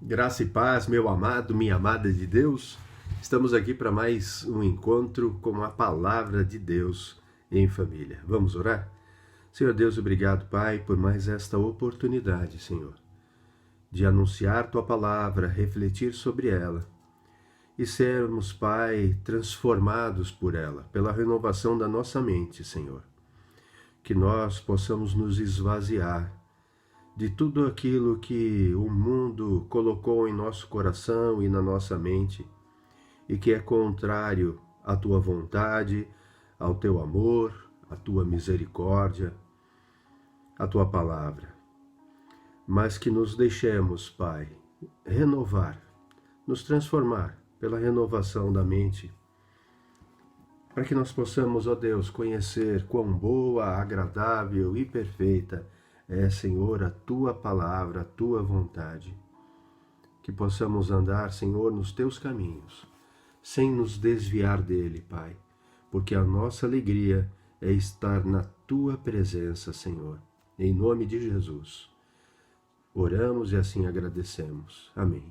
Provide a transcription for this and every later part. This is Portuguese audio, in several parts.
Graça e paz, meu amado, minha amada de Deus. Estamos aqui para mais um encontro com a palavra de Deus em família. Vamos orar? Senhor Deus, obrigado, Pai, por mais esta oportunidade, Senhor, de anunciar Tua palavra, refletir sobre ela e sermos, Pai, transformados por ela, pela renovação da nossa mente, Senhor. Que nós possamos nos esvaziar de tudo aquilo que o mundo colocou em nosso coração e na nossa mente e que é contrário à tua vontade, ao teu amor, à tua misericórdia, à tua palavra. Mas que nos deixemos, Pai, renovar, nos transformar pela renovação da mente, para que nós possamos, ó Deus, conhecer quão boa, agradável e perfeita é, Senhor, a Tua palavra, a Tua vontade. Que possamos andar, Senhor, nos Teus caminhos, sem nos desviar dele, Pai, porque a nossa alegria é estar na Tua presença, Senhor. Em nome de Jesus, oramos e assim agradecemos. Amém.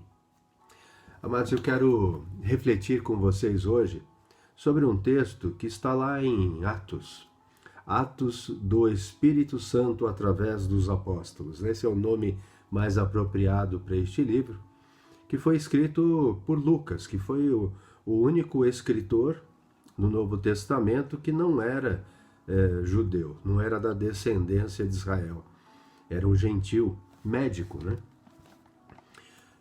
Amados, eu quero refletir com vocês hoje sobre um texto que está lá em Atos. Atos do Espírito Santo através dos apóstolos. Esse é o nome mais apropriado para este livro, que foi escrito por Lucas, que foi o único escritor no Novo Testamento que não era judeu, não era da descendência de Israel. Era um gentil, médico, né?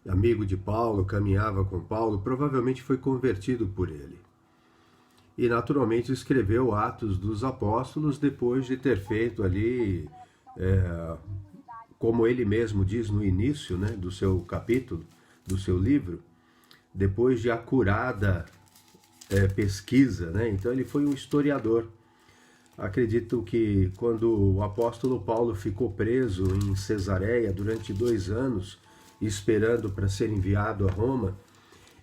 Amigo de Paulo, caminhava com Paulo, provavelmente foi convertido por ele. E naturalmente escreveu Atos dos Apóstolos depois de ter feito ali, como ele mesmo diz no início, né, do seu capítulo, do seu livro, depois de acurada pesquisa, né? Então ele foi um historiador. Acredito que quando o apóstolo Paulo ficou preso em Cesareia durante 2 anos, esperando para ser enviado a Roma,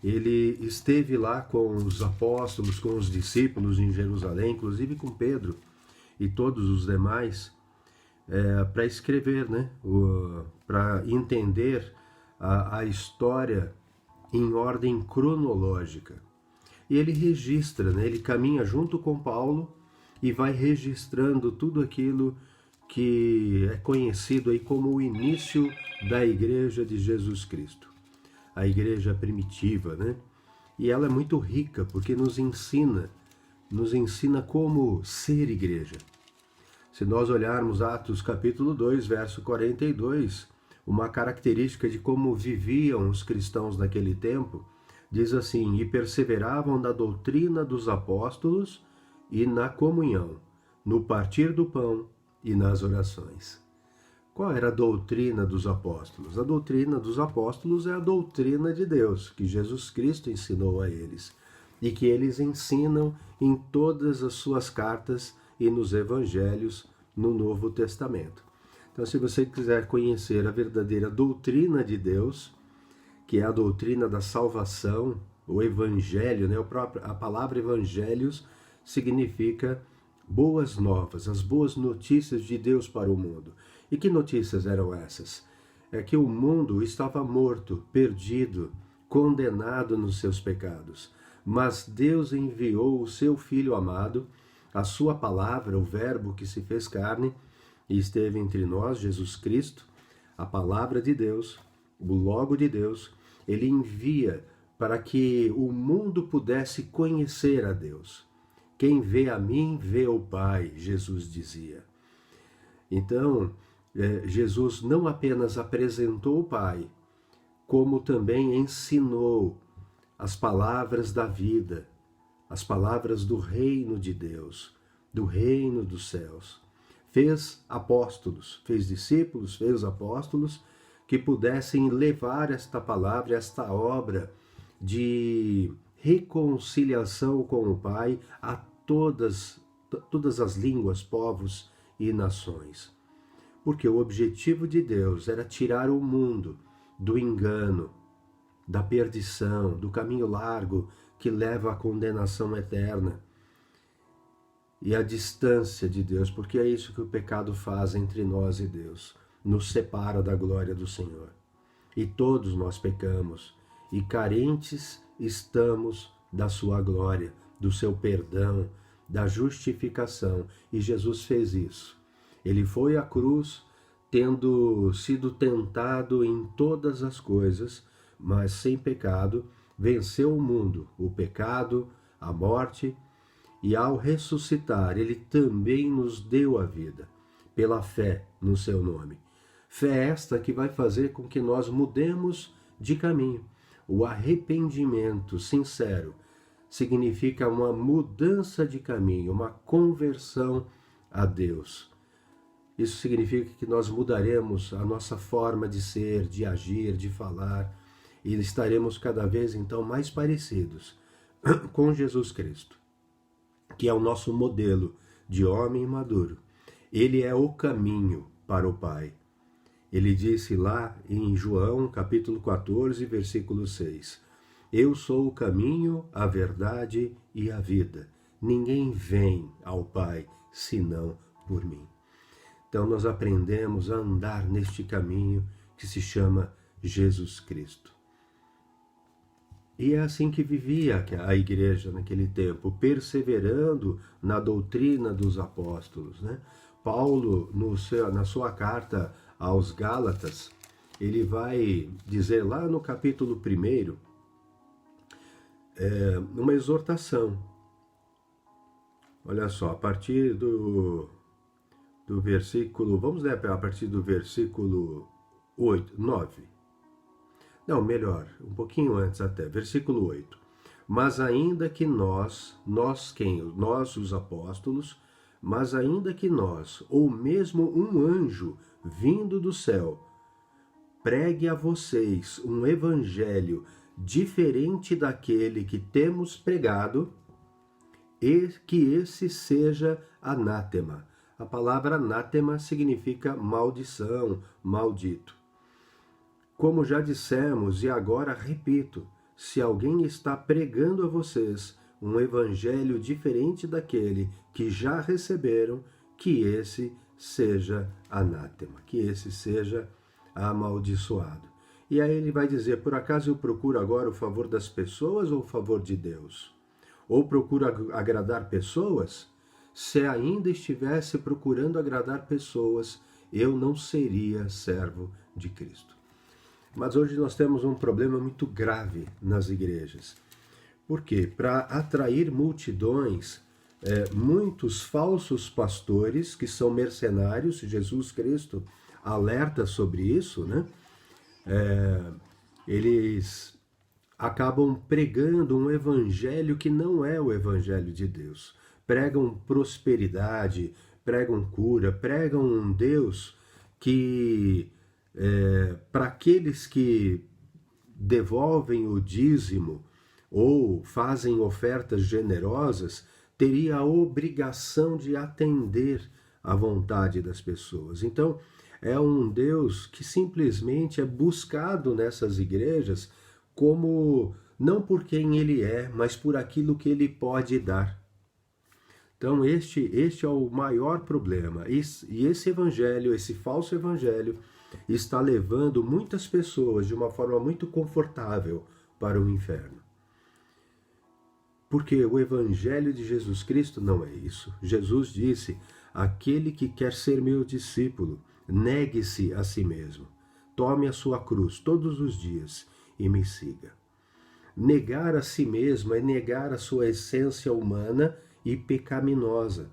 ele esteve lá com os apóstolos, com os discípulos em Jerusalém, inclusive com Pedro e todos os demais, para escrever, né? Para entender a história em ordem cronológica. E ele registra, né? Ele caminha junto com Paulo e vai registrando tudo aquilo que é conhecido aí como o início da Igreja de Jesus Cristo. A igreja primitiva, né? E ela é muito rica porque nos ensina como ser igreja. Se nós olharmos Atos capítulo 2, verso 42, uma característica de como viviam os cristãos naquele tempo, diz assim: e perseveravam na doutrina dos apóstolos e na comunhão, no partir do pão e nas orações. Qual era a doutrina dos apóstolos? A doutrina dos apóstolos é a doutrina de Deus, que Jesus Cristo ensinou a eles, e que eles ensinam em todas as suas cartas e nos evangelhos no Novo Testamento. Então, se você quiser conhecer a verdadeira doutrina de Deus, que é a doutrina da salvação, o evangelho, né? A palavra evangelhos significa boas novas, as boas notícias de Deus para o mundo. E que notícias eram essas? É que o mundo estava morto, perdido, condenado nos seus pecados. Mas Deus enviou o seu Filho amado, a sua palavra, o Verbo que se fez carne e esteve entre nós, Jesus Cristo, a palavra de Deus, o Logo de Deus, ele envia para que o mundo pudesse conhecer a Deus. Quem vê a mim, vê o Pai, Jesus dizia. Então, Jesus não apenas apresentou o Pai, como também ensinou as palavras da vida, as palavras do reino de Deus, do reino dos céus. Fez apóstolos, fez discípulos, fez apóstolos que pudessem levar esta palavra, esta obra de reconciliação com o Pai a todas as línguas, povos e nações. Porque o objetivo de Deus era tirar o mundo do engano, da perdição, do caminho largo que leva à condenação eterna e à distância de Deus, porque é isso que o pecado faz entre nós e Deus, nos separa da glória do Senhor. e todos nós pecamos, e carentes estamos da sua glória, do seu perdão, da justificação. E Jesus fez isso. Ele foi à cruz, tendo sido tentado em todas as coisas, mas sem pecado, venceu o mundo, o pecado, a morte, e ao ressuscitar, ele também nos deu a vida, pela fé no seu nome. Fé esta que vai fazer com que nós mudemos de caminho. O arrependimento sincero significa uma mudança de caminho, uma conversão a Deus. Isso significa que nós mudaremos a nossa forma de ser, de agir, de falar, e estaremos cada vez então mais parecidos com Jesus Cristo, que é o nosso modelo de homem maduro. Ele é o caminho para o Pai. Ele disse lá em João, capítulo 14, versículo 6, eu sou o caminho, a verdade e a vida. Ninguém vem ao Pai senão por mim. Então nós aprendemos a andar neste caminho que se chama Jesus Cristo. E é assim que vivia a igreja naquele tempo, perseverando na doutrina dos apóstolos, né? Paulo, na sua carta aos Gálatas, ele vai dizer lá no capítulo 1, uma exortação. Olha só, a partir do versículo, vamos ler a partir do versículo 9. Não, melhor, um pouquinho antes até, versículo 8. Mas ainda que nós quem? Nós, os apóstolos, mas ainda que nós, ou mesmo um anjo vindo do céu, pregue a vocês um evangelho diferente daquele que temos pregado, e que esse seja anátema. A palavra anátema significa maldição, maldito. Como já dissemos e agora repito, se alguém está pregando a vocês um evangelho diferente daquele que já receberam, que esse seja anátema, que esse seja amaldiçoado. E aí ele vai dizer, por acaso eu procuro agora o favor das pessoas ou o favor de Deus? Ou procuro agradar pessoas? Se ainda estivesse procurando agradar pessoas, eu não seria servo de Cristo. Mas hoje nós temos um problema muito grave nas igrejas. Por quê? Para atrair multidões, muitos falsos pastores, que são mercenários, Jesus Cristo alerta sobre isso, né? Eles acabam pregando um evangelho que não é o evangelho de Deus. Pregam prosperidade, pregam cura, pregam um Deus que, para aqueles que devolvem o dízimo ou fazem ofertas generosas, teria a obrigação de atender à vontade das pessoas. Então, é um Deus que simplesmente é buscado nessas igrejas como, não por quem ele é, mas por aquilo que ele pode dar. Então este é o maior problema. E esse evangelho, esse falso evangelho, está levando muitas pessoas de uma forma muito confortável para o inferno. Porque o evangelho de Jesus Cristo não é isso. Jesus disse, aquele que quer ser meu discípulo, negue-se a si mesmo. Tome a sua cruz todos os dias e me siga. Negar a si mesmo é negar a sua essência humana e pecaminosa.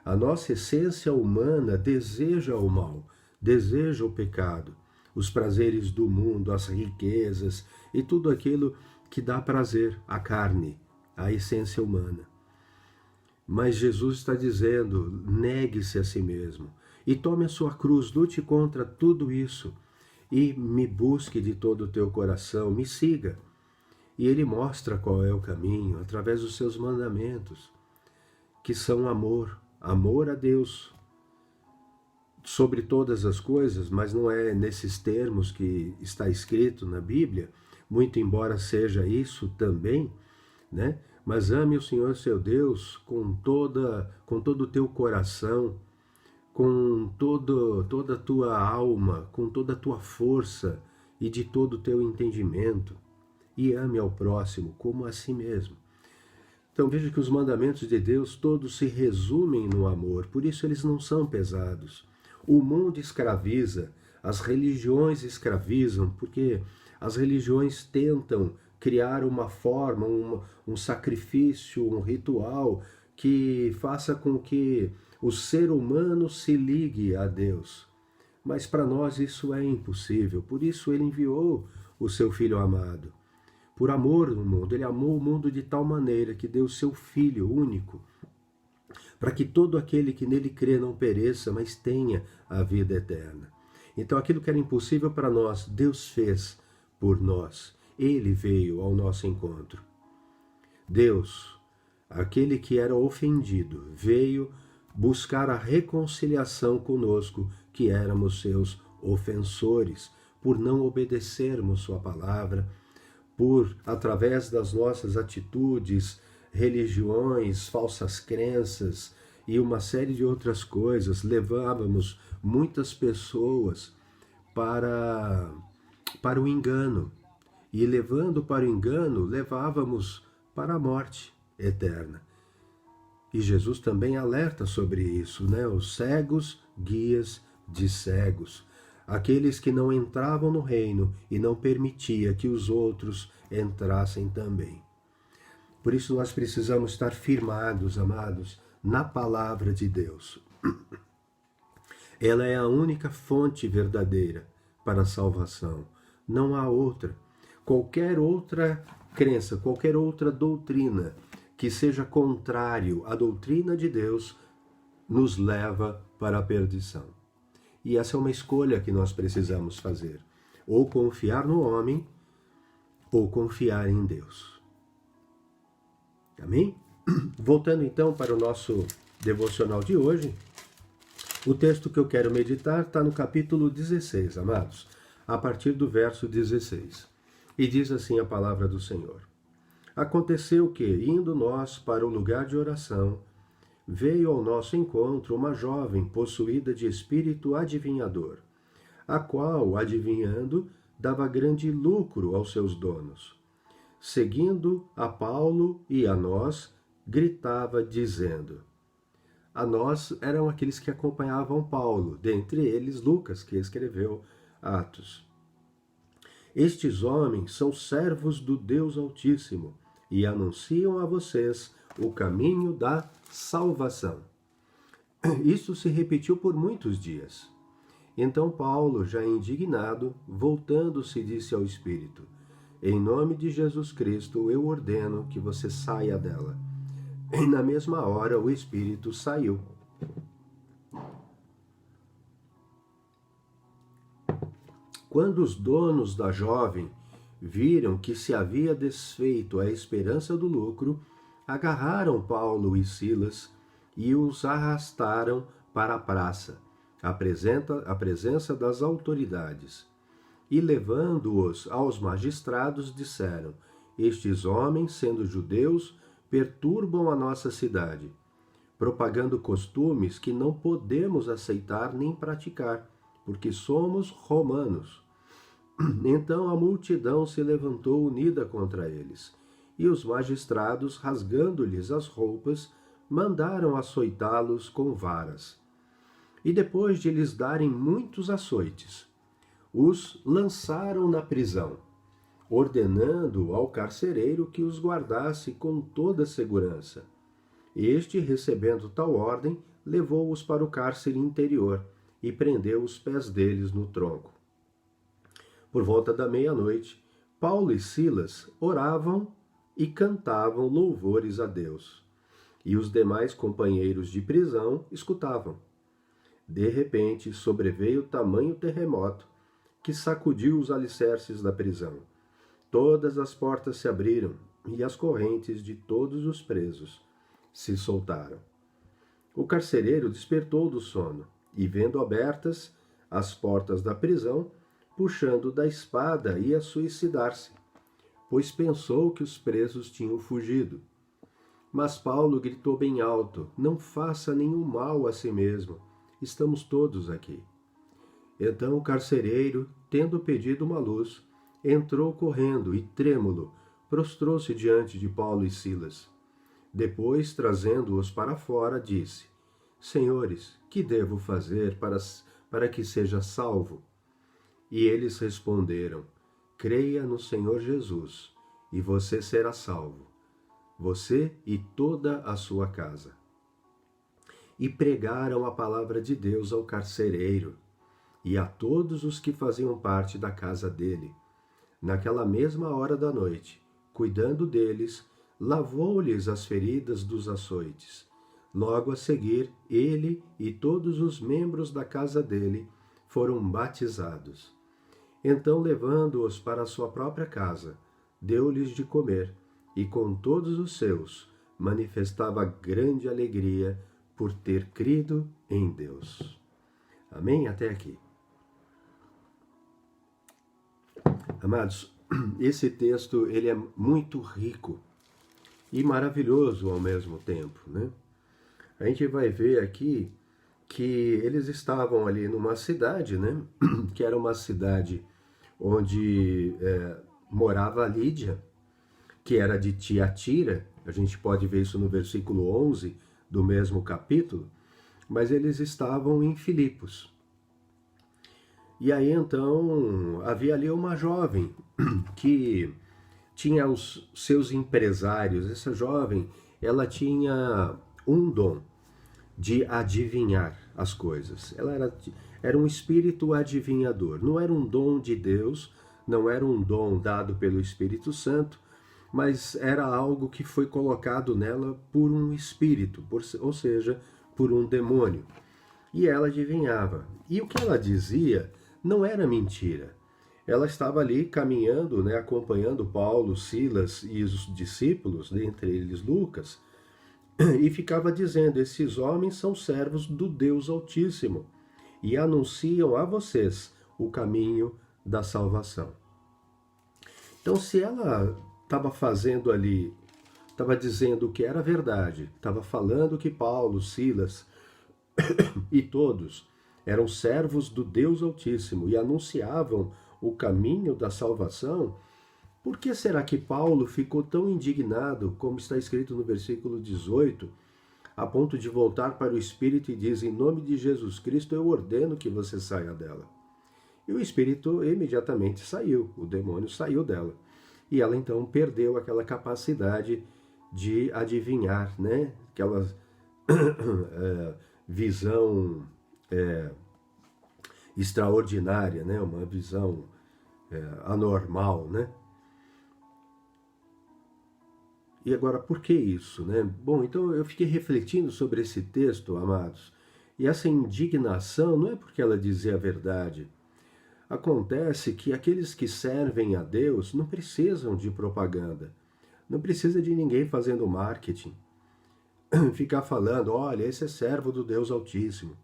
A nossa essência humana deseja o mal, deseja o pecado, os prazeres do mundo, as riquezas e tudo aquilo que dá prazer à carne, à essência humana. Mas Jesus está dizendo, negue-se a si mesmo e tome a sua cruz, lute contra tudo isso e me busque de todo o teu coração, me siga. E ele mostra qual é o caminho através dos seus mandamentos, que são amor a Deus sobre todas as coisas, mas não é nesses termos que está escrito na Bíblia, muito embora seja isso também, né? Mas ame o Senhor seu Deus com todo o teu coração, com toda a tua alma, com toda a tua força e de todo o teu entendimento, e ame ao próximo como a si mesmo. Então veja que os mandamentos de Deus todos se resumem no amor, por isso eles não são pesados. O mundo escraviza, as religiões escravizam, porque as religiões tentam criar uma forma, um sacrifício, um ritual que faça com que o ser humano se ligue a Deus. Mas para nós isso é impossível, por isso ele enviou o seu Filho amado. Por amor no mundo, ele amou o mundo de tal maneira que deu o seu Filho único, para que todo aquele que nele crê não pereça, mas tenha a vida eterna. Então aquilo que era impossível para nós, Deus fez por nós. Ele veio ao nosso encontro. Deus, aquele que era ofendido, veio buscar a reconciliação conosco, que éramos seus ofensores, por não obedecermos sua palavra, por, através das nossas atitudes, religiões, falsas crenças e uma série de outras coisas, levávamos muitas pessoas para o engano. E levando para o engano, levávamos para a morte eterna. E Jesus também alerta sobre isso, né? Os cegos, guias de cegos. Aqueles que não entravam no reino e não permitia que os outros entrassem também. Por isso nós precisamos estar firmados, amados, na palavra de Deus. Ela é a única fonte verdadeira para a salvação. Não há outra. Qualquer outra crença, qualquer outra doutrina que seja contrário à doutrina de Deus nos leva para a perdição. E essa é uma escolha que nós precisamos fazer. Ou confiar no homem, ou confiar em Deus. Amém? Voltando então para o nosso devocional de hoje, o texto que eu quero meditar está no capítulo 16, amados, a partir do verso 16. E diz assim a palavra do Senhor. Aconteceu que, indo nós para o lugar de oração, veio ao nosso encontro uma jovem possuída de espírito adivinhador, a qual, adivinhando, dava grande lucro aos seus donos. Seguindo a Paulo e a nós, gritava, dizendo... A nós eram aqueles que acompanhavam Paulo, dentre eles Lucas, que escreveu Atos. Estes homens são servos do Deus Altíssimo e anunciam a vocês o caminho da salvação. Isso se repetiu por muitos dias. Então Paulo, já indignado, voltando-se, disse ao Espírito: em nome de Jesus Cristo, eu ordeno que você saia dela. E na mesma hora o Espírito saiu. Quando os donos da jovem viram que se havia desfeito a esperança do lucro, agarraram Paulo e Silas e os arrastaram para a praça, à presença das autoridades. E levando-os aos magistrados, disseram: estes homens, sendo judeus, perturbam a nossa cidade, propagando costumes que não podemos aceitar nem praticar, porque somos romanos. Então a multidão se levantou unida contra eles, e os magistrados, rasgando-lhes as roupas, mandaram açoitá-los com varas. E depois de lhes darem muitos açoites, os lançaram na prisão, ordenando ao carcereiro que os guardasse com toda segurança. Este, recebendo tal ordem, levou-os para o cárcere interior e prendeu os pés deles no tronco. Por volta da meia-noite, Paulo e Silas oravam e cantavam louvores a Deus, e os demais companheiros de prisão escutavam. De repente, sobreveio tamanho terremoto que sacudiu os alicerces da prisão. Todas as portas se abriram e as correntes de todos os presos se soltaram. O carcereiro despertou do sono e, vendo abertas as portas da prisão, puxando da espada, ia suicidar-se, pois pensou que os presos tinham fugido. Mas Paulo gritou bem alto: não faça nenhum mal a si mesmo, estamos todos aqui. Então o carcereiro, tendo pedido uma luz, entrou correndo e, trêmulo, prostrou-se diante de Paulo e Silas. Depois, trazendo-os para fora, disse: Senhores, que devo fazer para que seja salvo? E eles responderam: Creia no Senhor Jesus, e você será salvo, você e toda a sua casa. E pregaram a palavra de Deus ao carcereiro e a todos os que faziam parte da casa dele. Naquela mesma hora da noite, cuidando deles, lavou-lhes as feridas dos açoites. Logo a seguir, ele e todos os membros da casa dele foram batizados. Então, levando-os para a sua própria casa, deu-lhes de comer, e com todos os seus manifestava grande alegria por ter crido em Deus. Amém? Até aqui. Amados, esse texto ele é muito rico e maravilhoso ao mesmo tempo, né? A gente vai ver aqui que eles estavam ali numa cidade, né? Que era uma cidade onde morava a Lídia, que era de Tiatira. A gente pode ver isso no versículo 11 do mesmo capítulo, mas eles estavam em Filipos. E aí então havia ali uma jovem que tinha os seus empresários. Essa jovem, ela tinha um dom de adivinhar as coisas. Ela era um espírito adivinhador. Não era um dom de Deus, não era um dom dado pelo Espírito Santo, mas era algo que foi colocado nela por um espírito, ou seja, por um demônio. E ela adivinhava. E o que ela dizia não era mentira. Ela estava ali caminhando, né, acompanhando Paulo, Silas e os discípulos, dentre eles Lucas, e ficava dizendo: esses homens são servos do Deus Altíssimo e anunciam a vocês o caminho da salvação. Então, se ela estava fazendo ali, estava dizendo o que era verdade, estava falando que Paulo, Silas e todos eram servos do Deus Altíssimo e anunciavam o caminho da salvação, por que será que Paulo ficou tão indignado, como está escrito no versículo 18, a ponto de voltar para o Espírito e diz: em nome de Jesus Cristo eu ordeno que você saia dela? E o Espírito imediatamente saiu, o demônio saiu dela. E ela então perdeu aquela capacidade de adivinhar, né? Aquela visão extraordinária, né? Uma visão anormal, né? E agora, por que isso, né? Bom, então eu fiquei refletindo sobre esse texto, amados, e essa indignação não é porque ela dizia a verdade. Acontece que aqueles que servem a Deus não precisam de propaganda, não precisa de ninguém fazendo marketing, ficar falando: olha, esse é servo do Deus Altíssimo.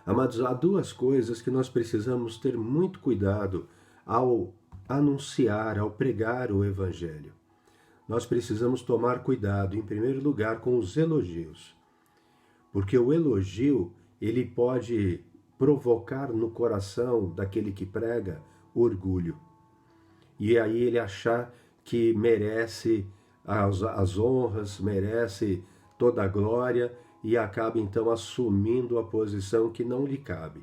Amados, há duas coisas que nós precisamos ter muito cuidado ao anunciar, ao pregar o Evangelho. Nós precisamos tomar cuidado, em primeiro lugar, com os elogios. Porque o elogio, ele pode provocar no coração daquele que prega orgulho. E aí ele achar que merece as honras, merece toda a glória, e acaba então assumindo a posição que não lhe cabe,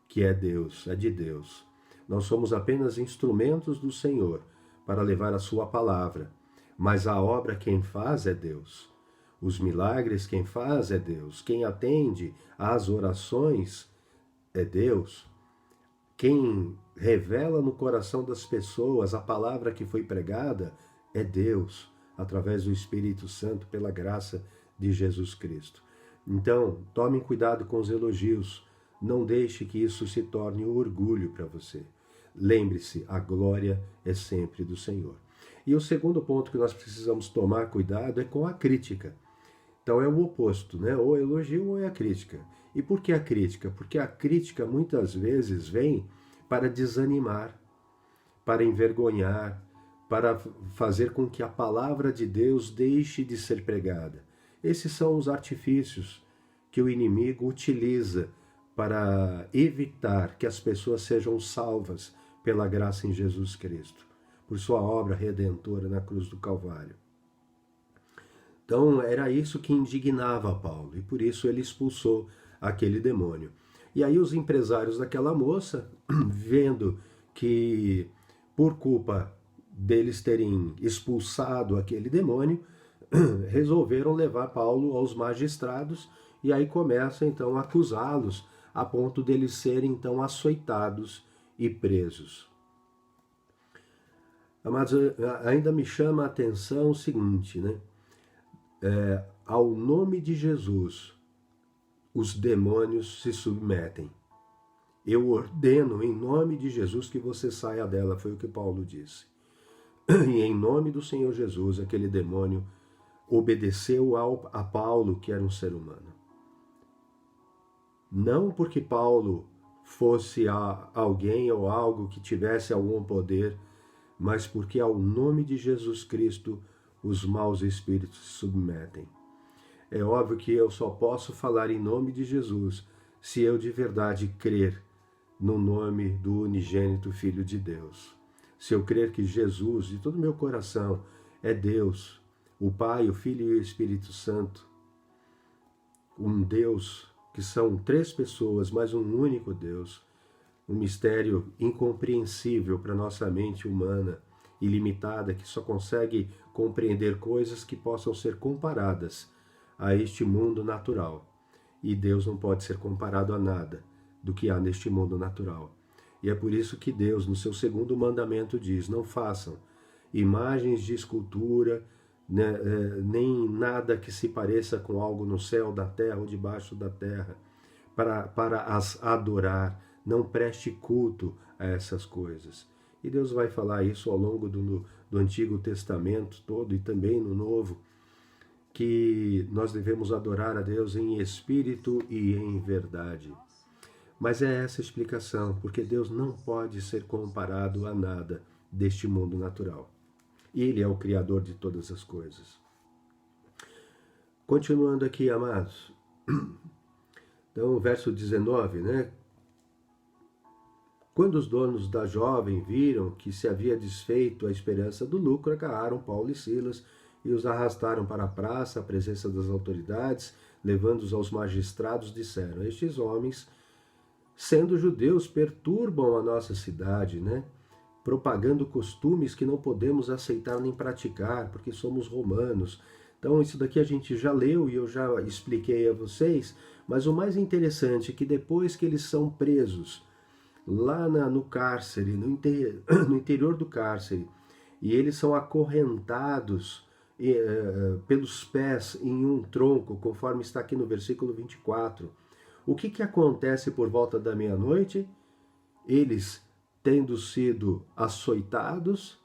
que é Deus, é de Deus. Nós somos apenas instrumentos do Senhor para levar a sua palavra, mas a obra quem faz é Deus. Os milagres quem faz é Deus. Quem atende às orações é Deus. Quem revela no coração das pessoas a palavra que foi pregada é Deus, através do Espírito Santo, pela graça de Jesus Cristo. Então, tomem cuidado com os elogios. Não deixe que isso se torne um orgulho para você. Lembre-se, a glória é sempre do Senhor. E o segundo ponto que nós precisamos tomar cuidado é com a crítica. Então é o oposto, né? Ou elogio ou é a crítica. E por que a crítica? Porque a crítica muitas vezes vem para desanimar, para envergonhar, para fazer com que a palavra de Deus deixe de ser pregada. Esses são os artifícios que o inimigo utiliza para evitar que as pessoas sejam salvas pela graça em Jesus Cristo, por sua obra redentora na cruz do Calvário. Então era isso que indignava Paulo, e por isso ele expulsou aquele demônio. E aí os empresários daquela moça, vendo que por culpa deles terem expulsado aquele demônio, resolveram levar Paulo aos magistrados, e aí começam então a acusá-los, a ponto deles serem então açoitados e presos. Mas ainda me chama a atenção o seguinte, né? Ao nome de Jesus, os demônios se submetem. Eu ordeno em nome de Jesus que você saia dela, foi o que Paulo disse. E em nome do Senhor Jesus, aquele demônio obedeceu a Paulo, que era um ser humano. Não porque Paulo fosse alguém ou algo que tivesse algum poder, mas porque ao nome de Jesus Cristo os maus espíritos se submetem. É óbvio que eu só posso falar em nome de Jesus se eu de verdade crer no nome do unigênito Filho de Deus. Se eu crer que Jesus, de todo o meu coração, é Deus, o Pai, o Filho e o Espírito Santo, um Deus que são três pessoas, mas um único Deus, um mistério incompreensível para nossa mente humana, ilimitada, que só consegue compreender coisas que possam ser comparadas a este mundo natural. E Deus não pode ser comparado a nada do que há neste mundo natural. E é por isso que Deus, no seu segundo mandamento, diz: não façam imagens de escultura, né, nem nada que se pareça com algo no céu, da terra ou debaixo da terra, para as adorar. Não preste culto a essas coisas. E Deus vai falar isso ao longo do Antigo Testamento todo e também no Novo, que nós devemos adorar a Deus em espírito e em verdade. Mas é essa a explicação, porque Deus não pode ser comparado a nada deste mundo natural. Ele é o Criador de todas as coisas. Continuando aqui, amados. Então, o verso 19, né? Quando os donos da jovem viram que se havia desfeito a esperança do lucro, agarraram Paulo e Silas e os arrastaram para a praça, à presença das autoridades, levando-os aos magistrados, disseram: estes homens, sendo judeus, perturbam a nossa cidade, né? Propagando costumes que não podemos aceitar nem praticar, porque somos romanos. Então isso daqui a gente já leu e eu já expliquei a vocês, mas o mais interessante é que depois que eles são presos lá no cárcere, no interior do cárcere, e eles são acorrentados pelos pés em um tronco, conforme está aqui no versículo 24. O que acontece por volta da meia-noite? Eles, tendo sido açoitados,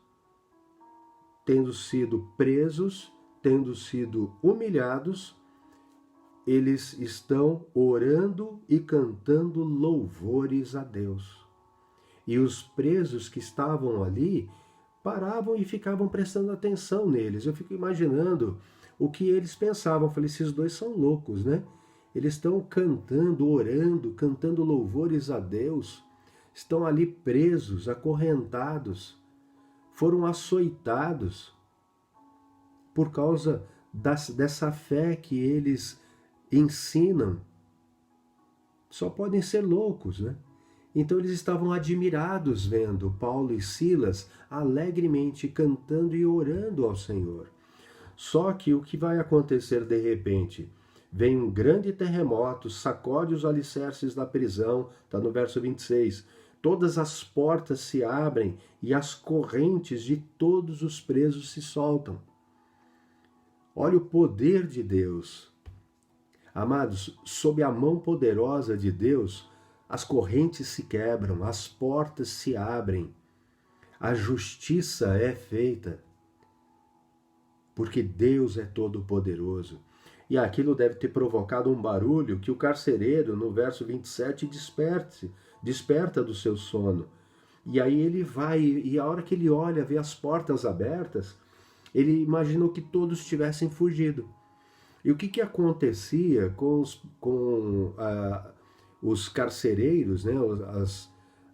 tendo sido presos, tendo sido humilhados, eles estão orando e cantando louvores a Deus. E os presos que estavam ali paravam e ficavam prestando atenção neles. Eu fico imaginando o que eles pensavam. Eu falei, esses dois são loucos, né? Eles estão cantando, orando, cantando louvores a Deus. Estão ali presos, acorrentados. Foram açoitados por causa dessa fé que eles ensinam. Só podem ser loucos, né? Então eles estavam admirados vendo Paulo e Silas alegremente cantando e orando ao Senhor. Só que o que vai acontecer de repente? Vem um grande terremoto, sacode os alicerces da prisão, está no verso 26. Todas as portas se abrem e as correntes de todos os presos se soltam. Olha o poder de Deus. Amados, sob a mão poderosa de Deus, as correntes se quebram, as portas se abrem, a justiça é feita, porque Deus é todo-poderoso. E aquilo deve ter provocado um barulho que o carcereiro, no verso 27, desperta do seu sono. E aí ele vai, e a hora que ele olha, vê as portas abertas, ele imaginou que todos tivessem fugido. E o que acontecia com os carcereiros, né,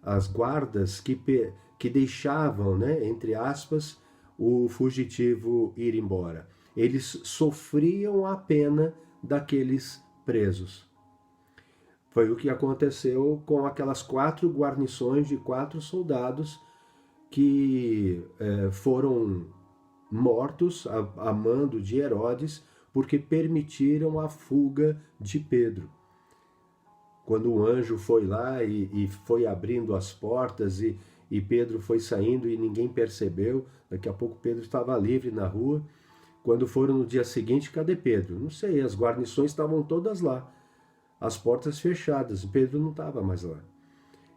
as guardas que deixavam, né, entre aspas, o fugitivo ir embora. Eles sofriam a pena daqueles presos. Foi o que aconteceu com aquelas 4 guarnições de 4 soldados que foram mortos a mando de Herodes porque permitiram a fuga de Pedro. Quando o anjo foi lá e foi abrindo as portas e Pedro foi saindo e ninguém percebeu, daqui a pouco Pedro estava livre na rua. Quando foram no dia seguinte, cadê Pedro? Não sei, as guarnições estavam todas lá, as portas fechadas, Pedro não estava mais lá.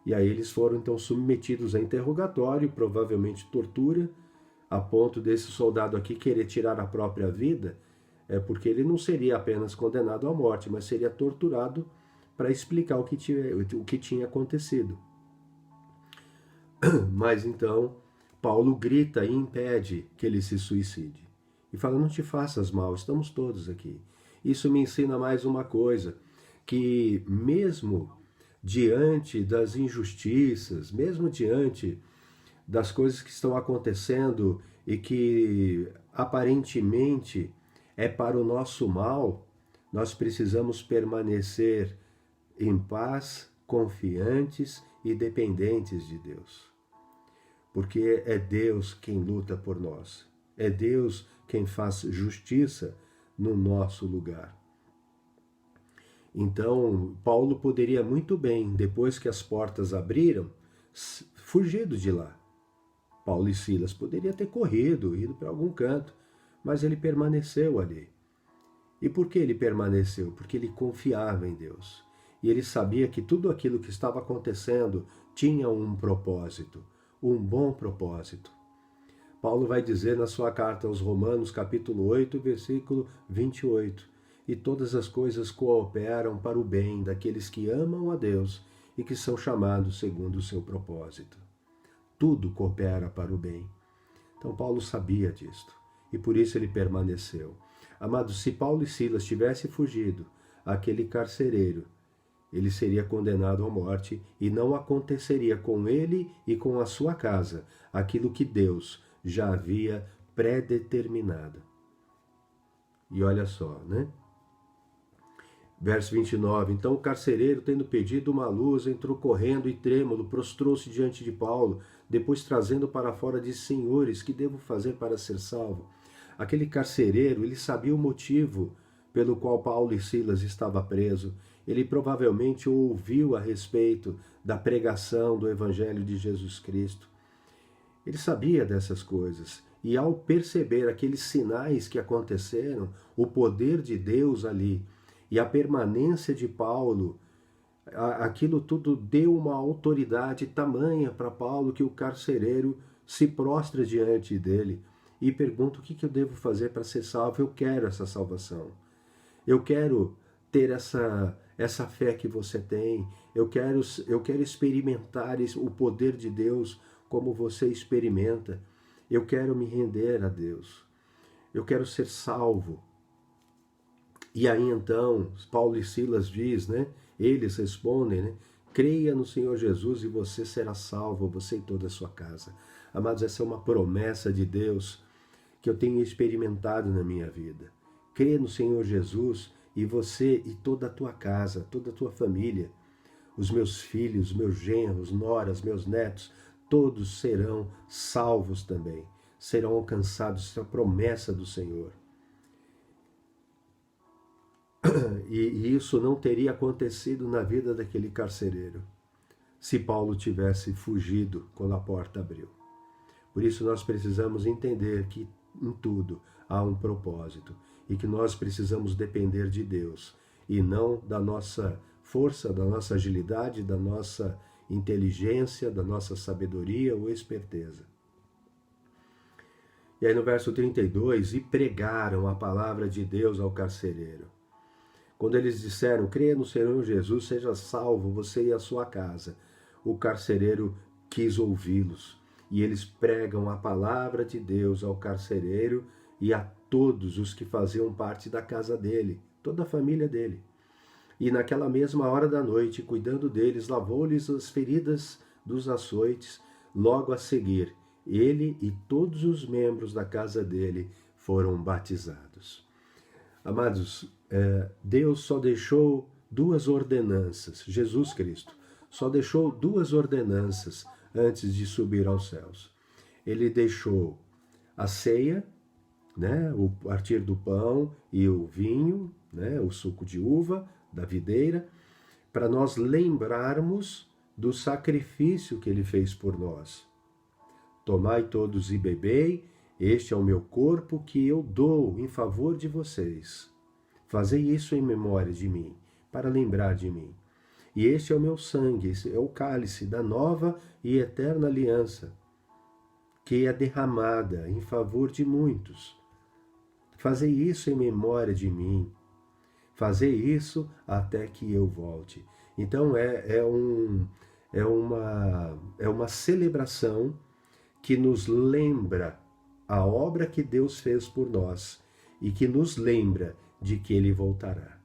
E aí eles foram então submetidos a interrogatório, provavelmente tortura, a ponto desse soldado aqui querer tirar a própria vida, porque ele não seria apenas condenado à morte, mas seria torturado para explicar o que tinha acontecido. Mas então, Paulo grita e impede que ele se suicide. E fala, não te faças mal, estamos todos aqui. Isso me ensina mais uma coisa, que mesmo diante das injustiças, mesmo diante das coisas que estão acontecendo e que aparentemente é para o nosso mal, nós precisamos permanecer em paz, confiantes e dependentes de Deus. Porque é Deus quem luta por nós. É Deus quem faz justiça no nosso lugar. Então, Paulo poderia muito bem, depois que as portas abriram, fugido de lá. Paulo e Silas poderiam ter corrido, ido para algum canto, mas ele permaneceu ali. E por que ele permaneceu? Porque ele confiava em Deus. E ele sabia que tudo aquilo que estava acontecendo tinha um propósito, um bom propósito. Paulo vai dizer na sua carta aos Romanos, capítulo 8, versículo 28, e todas as coisas cooperam para o bem daqueles que amam a Deus e que são chamados segundo o seu propósito. Tudo coopera para o bem. Então Paulo sabia disto, e por isso ele permaneceu. Amados, se Paulo e Silas tivessem fugido, aquele carcereiro, ele seria condenado à morte e não aconteceria com ele e com a sua casa aquilo que Deus já havia predeterminado. E olha só, né? Verso 29, então o carcereiro, tendo pedido uma luz, entrou correndo e trêmulo, prostrou-se diante de Paulo, depois trazendo para fora, disse, senhores, que devo fazer para ser salvo? Aquele carcereiro, ele sabia o motivo pelo qual Paulo e Silas estavam presos. Ele provavelmente ouviu a respeito da pregação do Evangelho de Jesus Cristo. Ele sabia dessas coisas. E ao perceber aqueles sinais que aconteceram, o poder de Deus ali e a permanência de Paulo, aquilo tudo deu uma autoridade tamanha para Paulo que o carcereiro se prostra diante dele e pergunta o que eu devo fazer para ser salvo. Eu quero essa salvação. Eu quero ter essa fé que você tem. Eu quero experimentar o poder de Deus como você experimenta. Eu quero me render a Deus. Eu quero ser salvo. E aí então, Paulo e Silas diz, né? Eles respondem, né? Creia no Senhor Jesus e você será salvo, você e toda a sua casa. Amados, essa é uma promessa de Deus que eu tenho experimentado na minha vida. Creia no Senhor Jesus e você e toda a tua casa, toda a tua família, os meus filhos, meus genros, noras, meus netos, todos serão salvos também. Serão alcançados, essa é a promessa do Senhor. E isso não teria acontecido na vida daquele carcereiro se Paulo tivesse fugido quando a porta abriu. Por isso nós precisamos entender que em tudo há um propósito e que nós precisamos depender de Deus e não da nossa força, da nossa agilidade, da nossa inteligência, da nossa sabedoria ou esperteza. E aí no verso 32, e pregaram a palavra de Deus ao carcereiro. Quando eles disseram, creia no Senhor Jesus, seja salvo você e a sua casa, o carcereiro quis ouvi-los. E eles pregam a palavra de Deus ao carcereiro e a todos os que faziam parte da casa dele, toda a família dele. E naquela mesma hora da noite, cuidando deles, lavou-lhes as feridas dos açoites. Logo a seguir, ele e todos os membros da casa dele foram batizados. Amados, Deus só deixou duas ordenanças, Jesus Cristo só deixou duas ordenanças antes de subir aos céus. Ele deixou a ceia, né, o partir do pão e o vinho, né, o suco de uva da videira, para nós lembrarmos do sacrifício que ele fez por nós. Tomai todos e bebei, este é o meu corpo que eu dou em favor de vocês. Fazei isso em memória de mim, para lembrar de mim. E este é o meu sangue, esse é o cálice da nova e eterna aliança, que é derramada em favor de muitos. Fazei isso em memória de mim. Fazei isso até que eu volte. Então é uma celebração que nos lembra a obra que Deus fez por nós e que nos lembra de que Ele voltará.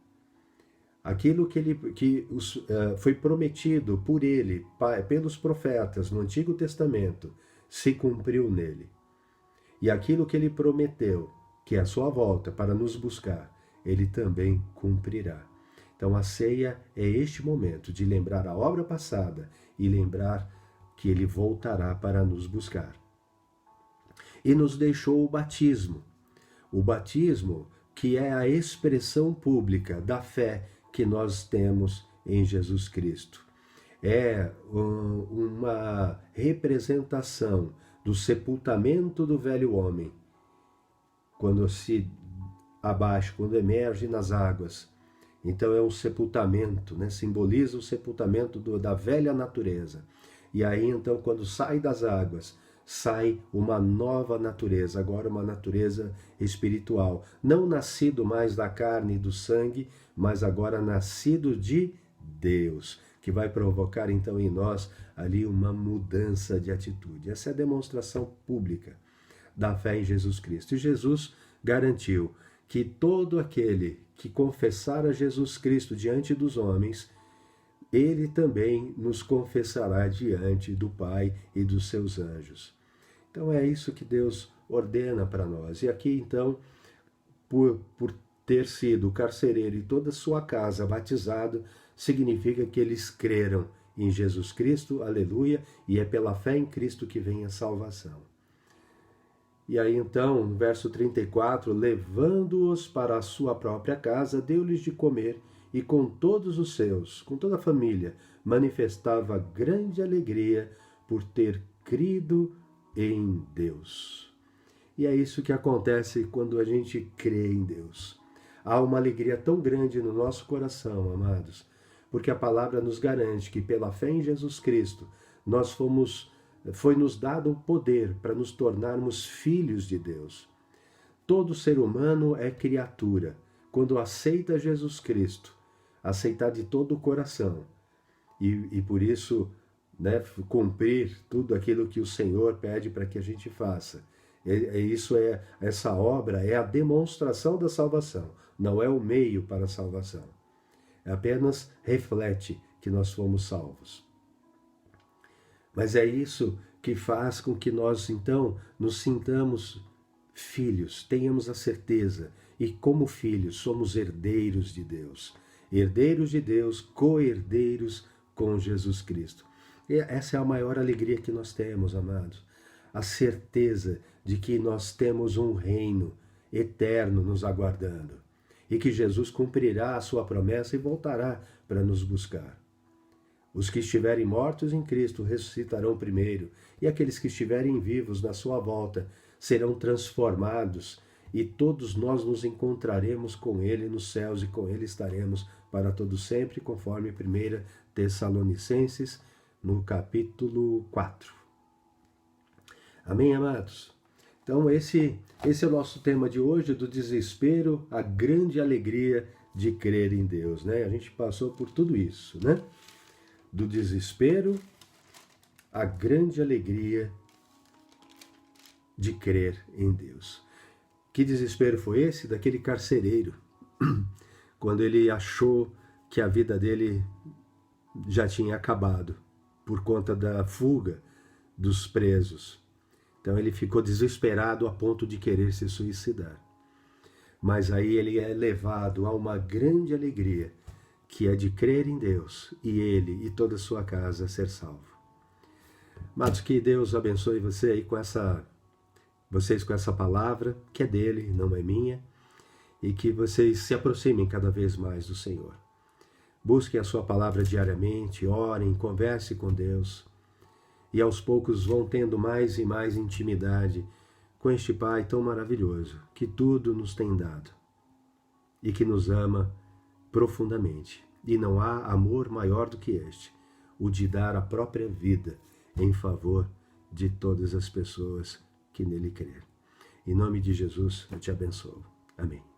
Aquilo que foi prometido por Ele, pelos profetas no Antigo Testamento, se cumpriu nele. E aquilo que Ele prometeu, que é a sua volta para nos buscar, Ele também cumprirá. Então a ceia é este momento de lembrar a obra passada e lembrar que Ele voltará para nos buscar. E nos deixou o batismo. O batismo que é a expressão pública da fé que nós temos em Jesus Cristo. É uma representação do sepultamento do velho homem, quando se abaixa, quando emerge nas águas. Então é um sepultamento, né? Simboliza o sepultamento da velha natureza. E aí então quando sai das águas, sai uma nova natureza, agora uma natureza espiritual. Não nascido mais da carne e do sangue, mas agora nascido de Deus, que vai provocar então em nós ali uma mudança de atitude. Essa é a demonstração pública da fé em Jesus Cristo. E Jesus garantiu que todo aquele que confessar a Jesus Cristo diante dos homens, ele também nos confessará diante do Pai e dos seus anjos. Então é isso que Deus ordena para nós. E aqui então, por ter sido o carcereiro e toda a sua casa batizado, significa que eles creram em Jesus Cristo, aleluia, e é pela fé em Cristo que vem a salvação. E aí então, no verso 34, levando-os para a sua própria casa, deu-lhes de comer, e com todos os seus, com toda a família, manifestava grande alegria por ter crido em Deus. E é isso que acontece quando a gente crê em Deus. Há uma alegria tão grande no nosso coração, amados, porque a palavra nos garante que pela fé em Jesus Cristo foi nos dado o poder para nos tornarmos filhos de Deus. Todo ser humano é criatura. Quando aceita Jesus Cristo, aceitar de todo o coração e por isso, né, cumprir tudo aquilo que o Senhor pede para que a gente faça. Essa obra é a demonstração da salvação, não é o meio para a salvação. Apenas reflete que nós fomos salvos. Mas é isso que faz com que nós, então, nos sintamos filhos, tenhamos a certeza, e como filhos, somos herdeiros de Deus. Herdeiros de Deus, co-herdeiros com Jesus Cristo. E essa é a maior alegria que nós temos, amados. A certeza de que nós temos um reino eterno nos aguardando. E que Jesus cumprirá a sua promessa e voltará para nos buscar. Os que estiverem mortos em Cristo ressuscitarão primeiro, e aqueles que estiverem vivos na sua volta serão transformados, e todos nós nos encontraremos com Ele nos céus, e com Ele estaremos para todo sempre, conforme 1 Tessalonicenses, no capítulo 4. Amém, amados? Então esse é o nosso tema de hoje, do desespero à grande alegria de crer em Deus, né? A gente passou por tudo isso, né? Do desespero à grande alegria de crer em Deus. Que desespero foi esse? Daquele carcereiro, quando ele achou que a vida dele já tinha acabado por conta da fuga dos presos. Então ele ficou desesperado a ponto de querer se suicidar. Mas aí ele é levado a uma grande alegria, que é de crer em Deus e ele e toda a sua casa ser salvo. Amados, que Deus abençoe você aí vocês com essa palavra, que é dele, não é minha, e que vocês se aproximem cada vez mais do Senhor. Busquem a sua palavra diariamente, orem, converse com Deus, e aos poucos vão tendo mais e mais intimidade com este Pai tão maravilhoso, que tudo nos tem dado e que nos ama profundamente. E não há amor maior do que este, o de dar a própria vida em favor de todas as pessoas que nele crer. Em nome de Jesus, eu te abençoo. Amém.